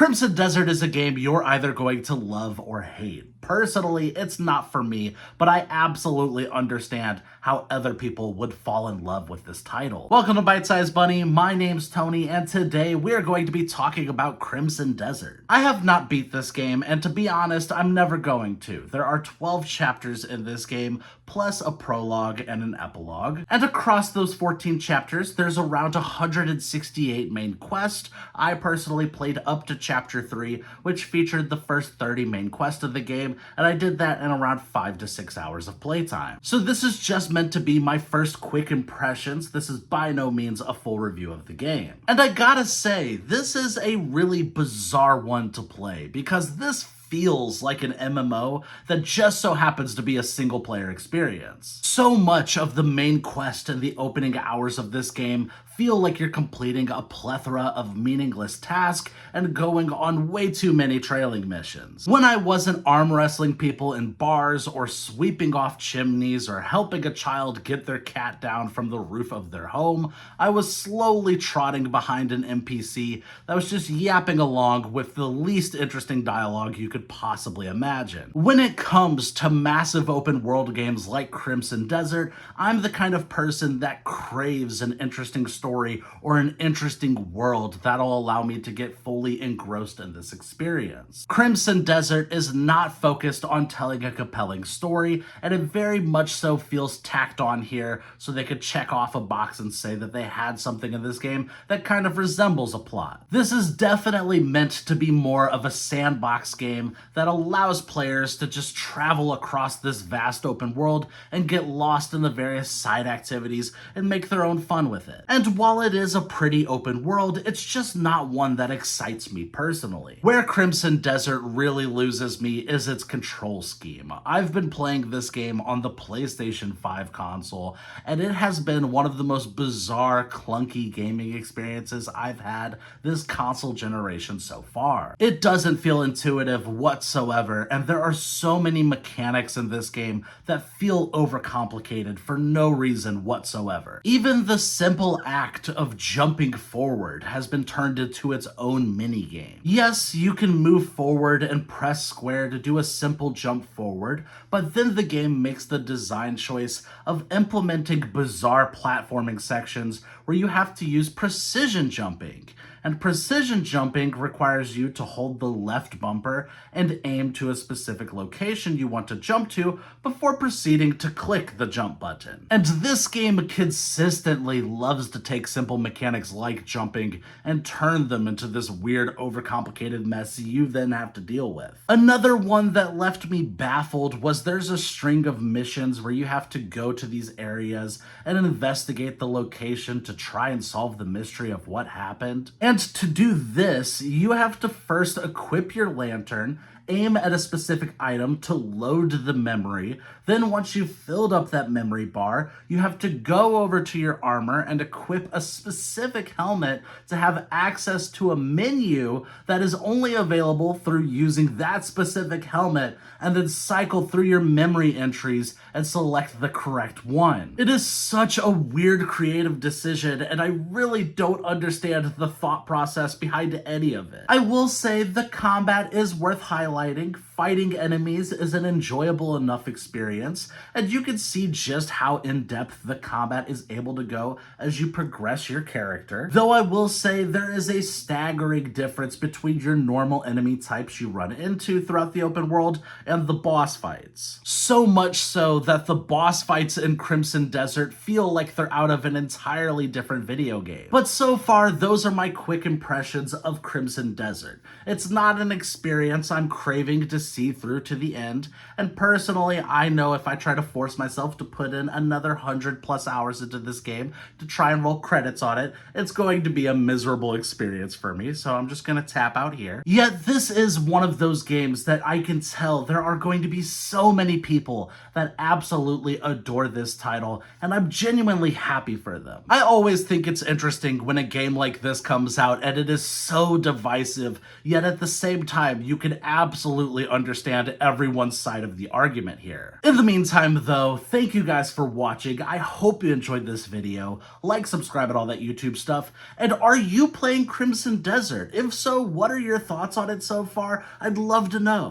Crimson Desert is a game you're either going to love or hate. Personally, it's not for me, but I absolutely understand how other people would fall in love with this title. Welcome to Bite Size Bunny, my name's Tony, and today we're going to be talking about Crimson Desert. I have not beat this game, and to be honest, I'm never going to. There are 12 chapters in this game, plus a prologue and an epilogue. And across those 14 chapters, there's around 168 main quests. I personally played up to chapter 3, which featured the first 30 main quests of the game, and I did that in around 5 to 6 hours of playtime. So this is just meant to be my first quick impressions. This is by no means a full review of the game. And I gotta say, this is a really bizarre one to play, because this feels like an MMO that just so happens to be a single player experience. So much of the main quest and the opening hours of this game feel like you're completing a plethora of meaningless tasks and going on way too many trailing missions. When I wasn't arm wrestling people in bars or sweeping off chimneys or helping a child get their cat down from the roof of their home, I was slowly trotting behind an NPC that was just yapping along with the least interesting dialogue you could possibly imagine. When it comes to massive open world games like Crimson Desert, I'm the kind of person that craves an interesting story or an interesting world that'll allow me to get fully engrossed in this experience. Crimson Desert is not focused on telling a compelling story, and it very much so feels tacked on here so they could check off a box and say that they had something in this game that kind of resembles a plot. This is definitely meant to be more of a sandbox game that allows players to just travel across this vast open world and get lost in the various side activities and make their own fun with it. And while it is a pretty open world, it's just not one that excites me personally. Where Crimson Desert really loses me is its control scheme. I've been playing this game on the PlayStation 5 console, and it has been one of the most bizarre, clunky gaming experiences I've had this console generation so far. It doesn't feel intuitive whatsoever, and there are so many mechanics in this game that feel overcomplicated for no reason whatsoever. Even the simple act of jumping forward has been turned into its own minigame. Yes, you can move forward and press square to do a simple jump forward, but then the game makes the design choice of implementing bizarre platforming sections where you have to use precision jumping. And precision jumping requires you to hold the left bumper and aim to a specific location you want to jump to before proceeding to click the jump button. And this game consistently loves to take simple mechanics like jumping and turn them into this weird, overcomplicated mess you then have to deal with. Another one that left me baffled was there's a string of missions where you have to go to these areas and investigate the location to try and solve the mystery of what happened. And to do this, you have to first equip your lantern, aim at a specific item to load the memory. Then once you've filled up that memory bar, you have to go over to your armor and equip a specific helmet to have access to a menu that is only available through using that specific helmet, and then cycle through your memory entries and select the correct one. It is such a weird creative decision, and I really don't understand the thought process behind any of it. I will say the combat is worth highlighting. Fighting enemies is an enjoyable enough experience, and you can see just how in-depth the combat is able to go as you progress your character. Though I will say there is a staggering difference between your normal enemy types you run into throughout the open world and the boss fights. So much so that the boss fights in Crimson Desert feel like they're out of an entirely different video game. But so far, those are my quick impressions of Crimson Desert. It's not an experience I'm craving to see through to the end, and personally, I know if I try to force myself to put in another 100+ hours into this game to try and roll credits on it, it's going to be a miserable experience for me, so I'm just gonna tap out here. Yet this is one of those games that I can tell there are going to be so many people that absolutely adore this title, and I'm genuinely happy for them. I always think it's interesting when a game like this comes out and it is so divisive, yet at the same time, you can absolutely understand everyone's side of the argument here. In the meantime, though, thank you guys for watching. I hope you enjoyed this video. Like, subscribe, and all that YouTube stuff. And are you playing Crimson Desert? If so, what are your thoughts on it so far? I'd love to know.